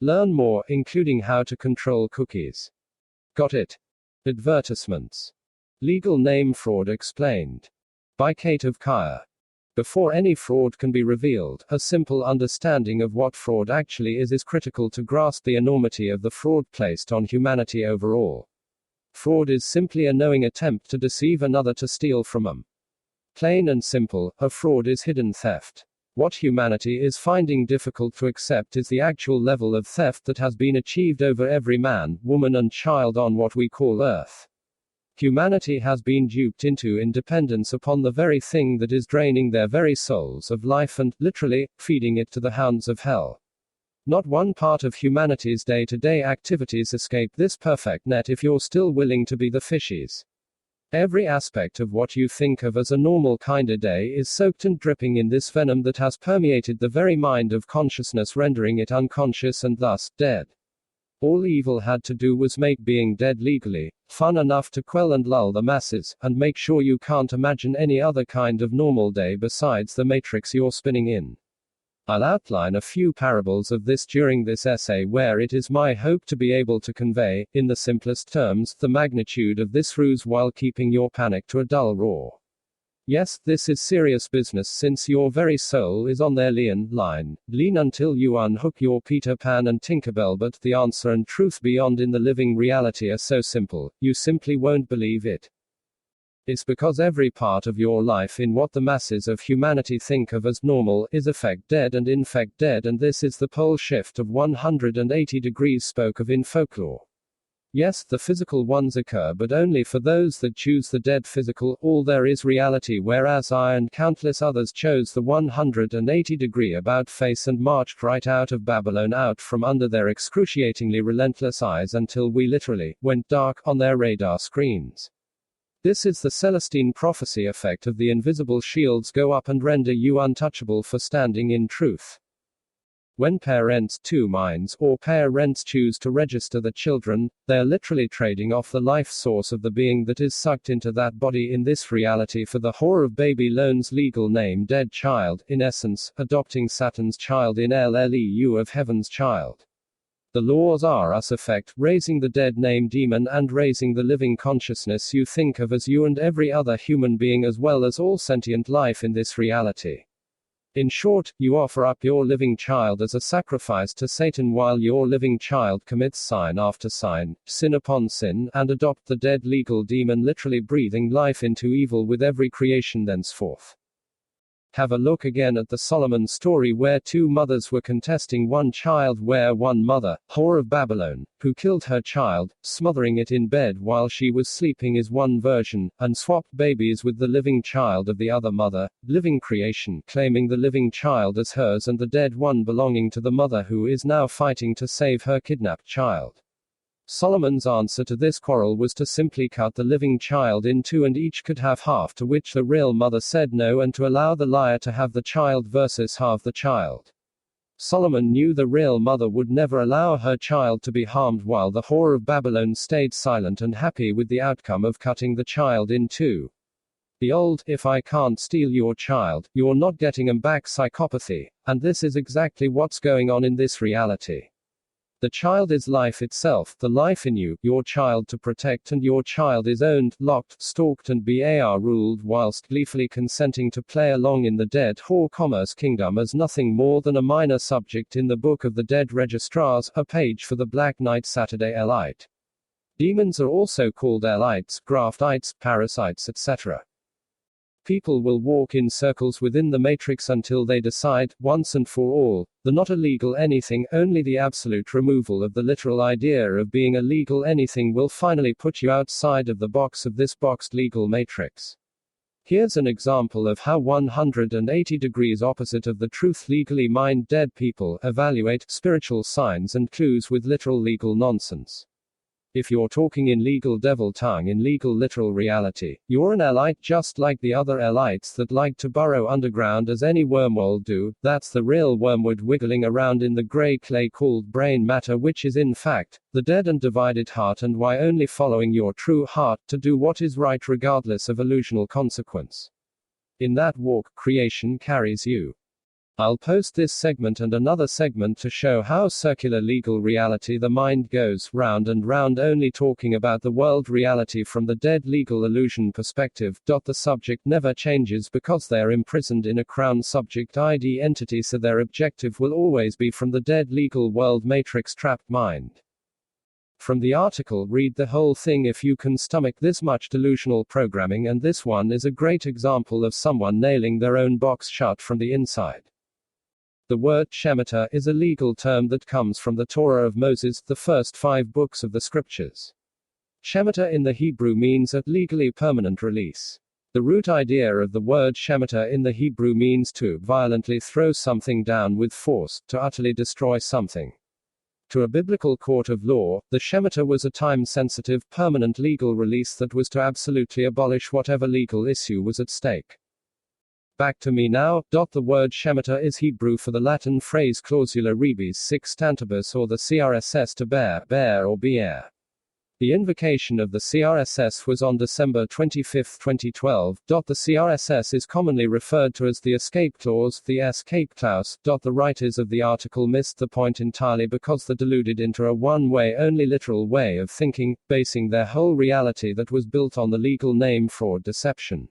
Learn more, including how to control cookies. Got it? Advertisements. Legal name fraud explained. By Kate of Gaia. Before any fraud can be revealed, a simple understanding of what fraud actually is critical to grasp the enormity of the fraud placed on humanity overall. Fraud is simply a knowing attempt to deceive another to steal from them. Plain and simple, a fraud is hidden theft. What humanity is finding difficult to accept is the actual level of theft that has been achieved over every man, woman, and child on what we call Earth. Humanity has been duped into independence upon the very thing that is draining their very souls of life and, literally, feeding it to the hounds of hell. Not one part of humanity's day-to-day activities escape this perfect net if you're still willing to be the fishies. Every aspect of what you think of as a normal kinda day is soaked and dripping in this venom that has permeated the very mind of consciousness, rendering it unconscious and thus, dead. All evil had to do was make being dead legally fun enough to quell and lull the masses, and make sure you can't imagine any other kind of normal day besides the matrix you're spinning in. I'll outline a few parables of this during this essay, where it is my hope to be able to convey, in the simplest terms, the magnitude of this ruse while keeping your panic to a dull roar. Yes, this is serious business, since your very soul is on their line. Lean until you unhook your Peter Pan and Tinkerbell, but the answer and truth beyond in the living reality are so simple, you simply won't believe it. It's because every part of your life in what the masses of humanity think of as normal is effect dead and in fact dead, and this is the pole shift of 180 degrees spoke of in folklore. Yes, the physical ones occur, but only for those that choose the dead physical, all there is reality, whereas I and countless others chose the 180-degree about face and marched right out of Babylon, out from under their excruciatingly relentless eyes, until we literally went dark on their radar screens. This is the Celestine prophecy effect of the invisible shields go up and render you untouchable for standing in truth. When parents, two minds, or parents choose to register the children, they are literally trading off the life source of the being that is sucked into that body in this reality for the whore of Babylon's legal name dead child, in essence, adopting Saturn's child in lieu of heaven's child. The laws are us effect, raising the dead name demon and raising the living consciousness you think of as you and every other human being, as well as all sentient life in this reality. In short, you offer up your living child as a sacrifice to Satan, while your living child commits sign after sign, sin upon sin, and adopt the dead legal demon, literally breathing life into evil with every creation thenceforth. Have a look again at the Solomon story, where two mothers were contesting one child, where one mother, whore of Babylon, who killed her child, smothering it in bed while she was sleeping, is one version, and swapped babies with the living child of the other mother, living creation, claiming the living child as hers and the dead one belonging to the mother who is now fighting to save her kidnapped child. Solomon's answer to this quarrel was to simply cut the living child in two and each could have half, to which the real mother said no, and to allow the liar to have the child versus half the child. Solomon knew the real mother would never allow her child to be harmed, while the whore of Babylon stayed silent and happy with the outcome of cutting the child in two. The old, if I can't steal your child, you're not getting 'em back psychopathy, and this is exactly what's going on in this reality. The child is life itself, the life in you, your child to protect, and your child is owned, locked, stalked, and ruled, whilst gleefully consenting to play along in the dead whore commerce kingdom as nothing more than a minor subject in the Book of the Dead Registrars, a page for the Black Knight Saturday Elite. Demons are also called Lie-Tes, graftites, parasites, etc. People will walk in circles within the matrix until they decide, once and for all, the not illegal anything, only the absolute removal of the literal idea of being a legal anything will finally put you outside of the box of this boxed legal matrix. Here's an example of how 180 degrees opposite of the truth legally mind dead people evaluate spiritual signs and clues with literal legal nonsense. If you're talking in legal devil tongue in legal literal reality, you're an Elite just like the other Elites that like to burrow underground as any wormhole do. That's the real wormwood wiggling around in the grey clay called brain matter, which is in fact the dead and divided heart, and why only following your true heart to do what is right regardless of illusional consequence. In that walk, creation carries you. I'll post this segment and another segment to show how circular legal reality the mind goes round and round, only talking about the world reality from the dead legal illusion perspective. The subject never changes because they are imprisoned in a crown subject ID entity, so their objective will always be from the dead legal world matrix trapped mind. From the article, read the whole thing if you can stomach this much delusional programming, and this one is a great example of someone nailing their own box shut from the inside. The word Shemitah is a legal term that comes from the Torah of Moses, the first 5 books of the scriptures. Shemitah in the Hebrew means a legally permanent release. The root idea of the word Shemitah in the Hebrew means to violently throw something down with force, to utterly destroy something. To a biblical court of law, the Shemitah was a time-sensitive, permanent legal release that was to absolutely abolish whatever legal issue was at stake. Back to me now. The word Shemitah is Hebrew for the Latin phrase clausula rebus sic stantibus, or the CRSS to bear or be heir. The invocation of the CRSS was on December 25, 2012. The CRSS is commonly referred to as the escape clause, the escape clause. The writers of the article missed the point entirely because they deluded into a one-way only literal way of thinking, basing their whole reality that was built on the legal name fraud deception.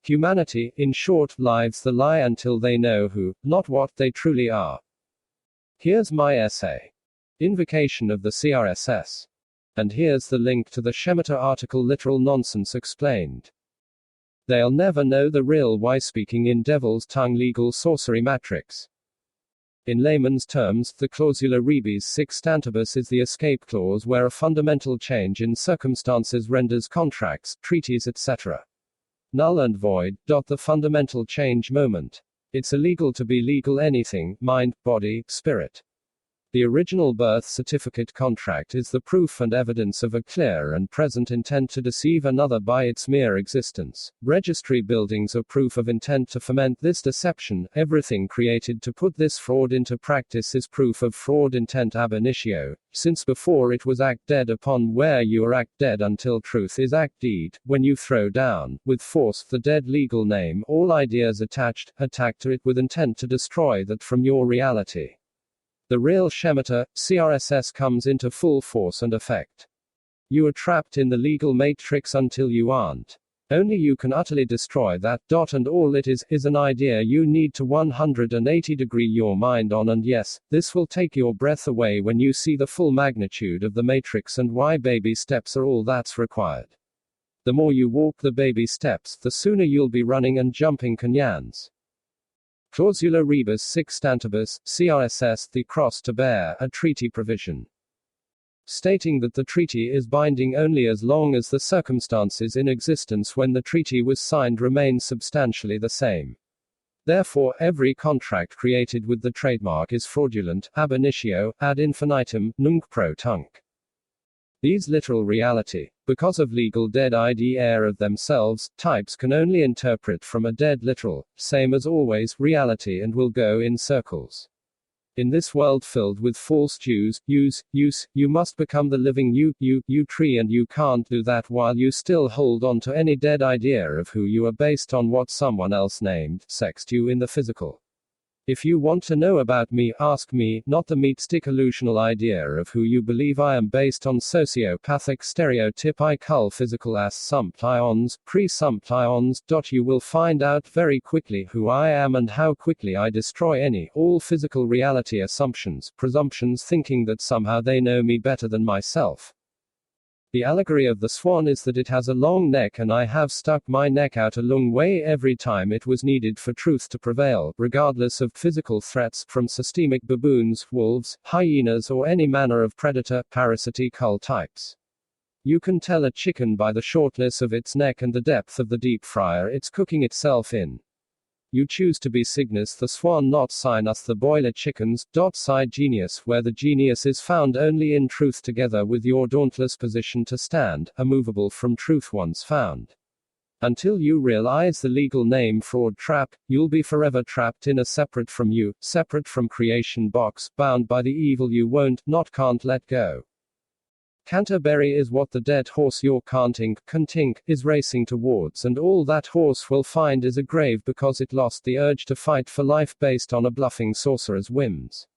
Humanity, in short, lives the lie until they know who, not what, they truly are. Here's my essay. Invocation of the CRSS. And here's the link to the Shemitah article. Literal nonsense explained. They'll never know the real why, speaking in devil's tongue legal sorcery matrix. In layman's terms, the clausula rebus sic stantibus is the escape clause where a fundamental change in circumstances renders contracts, treaties, etc. null and void. The fundamental change moment. It's illegal to be legal anything, mind, body, spirit. The original birth certificate contract is the proof and evidence of a clear and present intent to deceive another by its mere existence. Registry buildings are proof of intent to foment this deception. Everything created to put this fraud into practice is proof of fraud intent ab initio, since before it was act dead upon where you are act dead until truth is act deed. When you throw down, with force, the dead legal name, all ideas attached, attack to it with intent to destroy that from your reality. The real Shemitah, CRSS comes into full force and effect. You are trapped in the legal matrix until you aren't. Only you can utterly destroy that. And all it is an idea you need to 180-degree your mind on, and yes, this will take your breath away when you see the full magnitude of the matrix and why baby steps are all that's required. The more you walk the baby steps, the sooner you'll be running and jumping canyons. Clausula rebus sic stantibus, CRSS, the cross to bear, a treaty provision. Stating that the treaty is binding only as long as the circumstances in existence when the treaty was signed remain substantially the same. Therefore, every contract created with the trademark is fraudulent, ab initio, ad infinitum, nunc pro tunc. These literal reality, because of legal dead idea of themselves, types can only interpret from a dead literal, same as always, reality and will go in circles. In this world filled with false Jews, you must become the living you tree, and you can't do that while you still hold on to any dead idea of who you are based on what someone else named, sexed you in the physical. If you want to know about me, ask me, not the meat-stick illusional idea of who you believe I am based on sociopathic stereotype I cull physical assumptions, presumptions. You will find out very quickly who I am and how quickly I destroy all physical reality assumptions, presumptions, thinking that somehow they know me better than myself. The allegory of the swan is that it has a long neck, and I have stuck my neck out a long way every time it was needed for truth to prevail, regardless of physical threats from systemic baboons, wolves, hyenas, or any manner of predator, parasitical types. You can tell a chicken by the shortness of its neck and the depth of the deep fryer it's cooking itself in. You choose to be Cygnus the swan, not Sinus the boiler chickens. Side genius, where the genius is found only in truth, together with your dauntless position to stand, immovable from truth once found. Until you realize the legal name fraud trap, you'll be forever trapped in a separate from you, separate from creation box, bound by the evil you won't, not can't let go. Canterbury is what the dead horse your canting is racing towards, and all that horse will find is a grave because it lost the urge to fight for life based on a bluffing sorcerer's whims.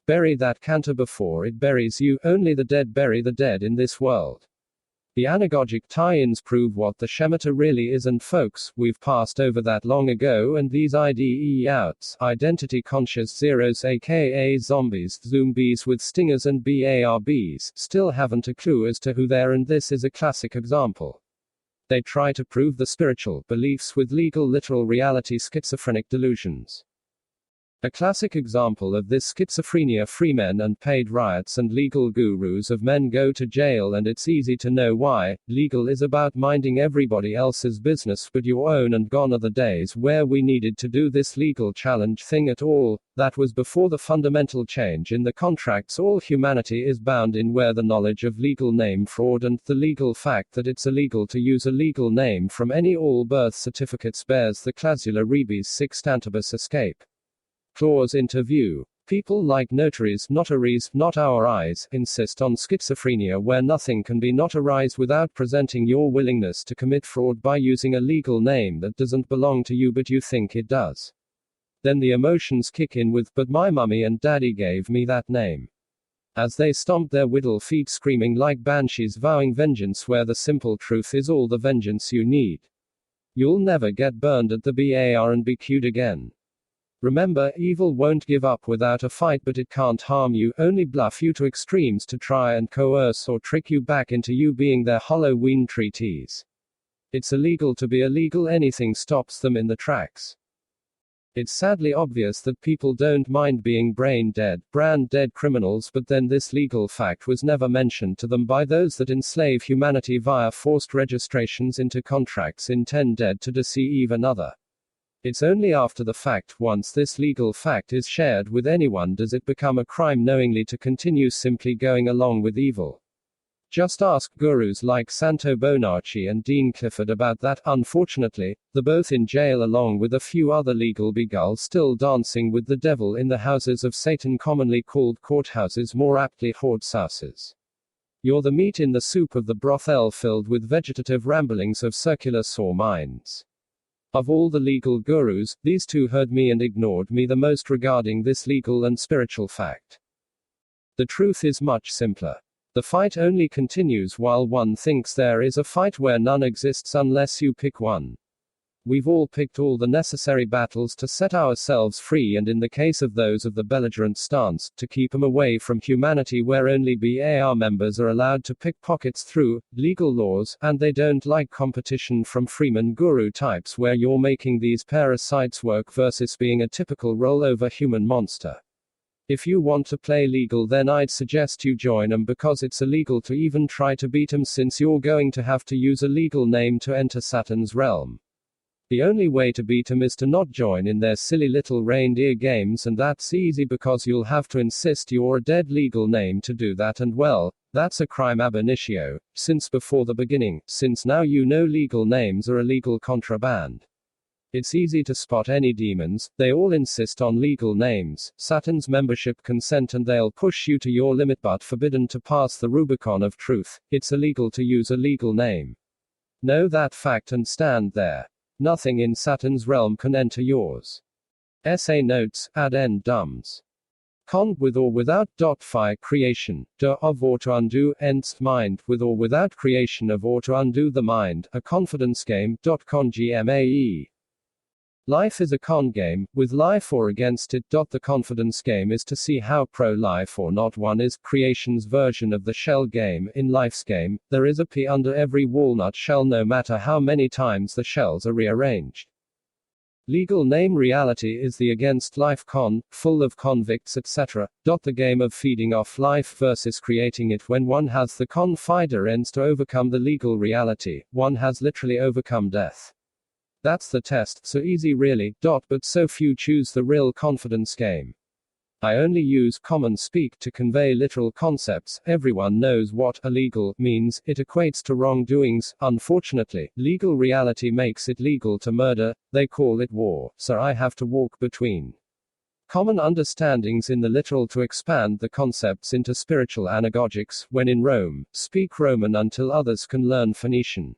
Bury that canter before it buries you. Only the dead bury the dead in this world. The anagogic tie-ins prove what the Shemitah really is, and folks, we've passed over that long ago, and these IDEs, identity conscious zeros aka zombies, zombies with stingers and BARBs, still haven't a clue as to who they are, and this is a classic example. They try to prove the spiritual beliefs with legal literal reality schizophrenic delusions. A classic example of this schizophrenia: free men and paid riots and legal gurus of men go to jail, and it's easy to know why. Legal is about minding everybody else's business but your own, and gone are the days where we needed to do this legal challenge thing at all. That was before the fundamental change in the contracts all humanity is bound in, where the knowledge of legal name fraud and the legal fact that it's illegal to use a legal name from any all birth certificates bears the clausula rebus sic stantibus escape clause into view. People like notaries, notaries, not our eyes, insist on schizophrenia where nothing can be notarized without presenting your willingness to commit fraud by using a legal name that doesn't belong to you but you think it does. Then the emotions kick in with, but my mummy and daddy gave me that name. As they stomp their whittle feet screaming like banshees vowing vengeance where the simple truth is all the vengeance you need. You'll never get burned at the bar and be cued again. Remember, evil won't give up without a fight, but it can't harm you, only bluff you to extremes to try and coerce or trick you back into you being their Halloween treaties. It's illegal to be illegal, anything stops them in the tracks. It's sadly obvious that people don't mind being brain dead, brand dead criminals, but then this legal fact was never mentioned to them by those that enslave humanity via forced registrations into contracts intend dead to deceive another. It's only after the fact, once this legal fact is shared with anyone, does it become a crime knowingly to continue simply going along with evil. Just ask gurus like Santo Bonacci and Dean Clifford about that. Unfortunately, they're both in jail along with a few other legal begulls still dancing with the devil in the houses of Satan, commonly called courthouses, more aptly hauses. You're the meat in the soup of the brothel filled with vegetative ramblings of circular saw minds. Of all the legal gurus, these two heard me and ignored me the most regarding this legal and spiritual fact. The truth is much simpler. The fight only continues while one thinks there is a fight where none exists unless you pick one. We've all picked all the necessary battles to set ourselves free, and in the case of those of the belligerent stance, to keep them away from humanity where only BAR members are allowed to pick pockets through legal laws, and they don't like competition from freeman guru types where you're making these parasites work versus being a typical rollover human monster. If you want to play legal, then I'd suggest you join 'em, because it's illegal to even try to beat 'em since you're going to have to use a legal name to enter Saturn's realm. The only way to beat 'em is to not join in their silly little reindeer games, and that's easy because you'll have to insist you're a dead legal name to do that, and well, that's a crime ab initio, since before the beginning, since now you know legal names are illegal contraband. It's easy to spot any demons, they all insist on legal names, Saturn's membership consent, and they'll push you to your limit, but forbidden to pass the Rubicon of truth. It's illegal to use a legal name. Know that fact and stand there. Nothing in Saturn's realm can enter yours. Essay notes, addendums. Con, with or without phi creation, of or to undo, enst mind, with or without creation of or to undo the mind, a confidence game. Con gmae. Life is a con game, with life or against it. The confidence game is to see how pro-life or not one is. Creation's version of the shell game. In life's game, there is a pea under every walnut shell, no matter how many times the shells are rearranged. Legal name reality is the against life con, full of convicts, etc. The game of feeding off life versus creating it. When one has the confidence to overcome the legal reality, one has literally overcome death. That's the test, so easy really, but so few choose the real confidence game. I only use common speak to convey literal concepts. Everyone knows what illegal means, it equates to wrongdoings. Unfortunately, legal reality makes it legal to murder, they call it war, so I have to walk between. Common understandings in the literal to expand the concepts into spiritual anagogics. When in Rome, speak Roman until others can learn Phoenician.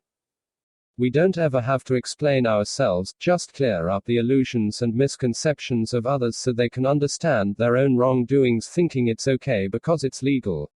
We don't ever have to explain ourselves, just clear up the illusions and misconceptions of others so they can understand their own wrongdoings, thinking it's okay because it's legal.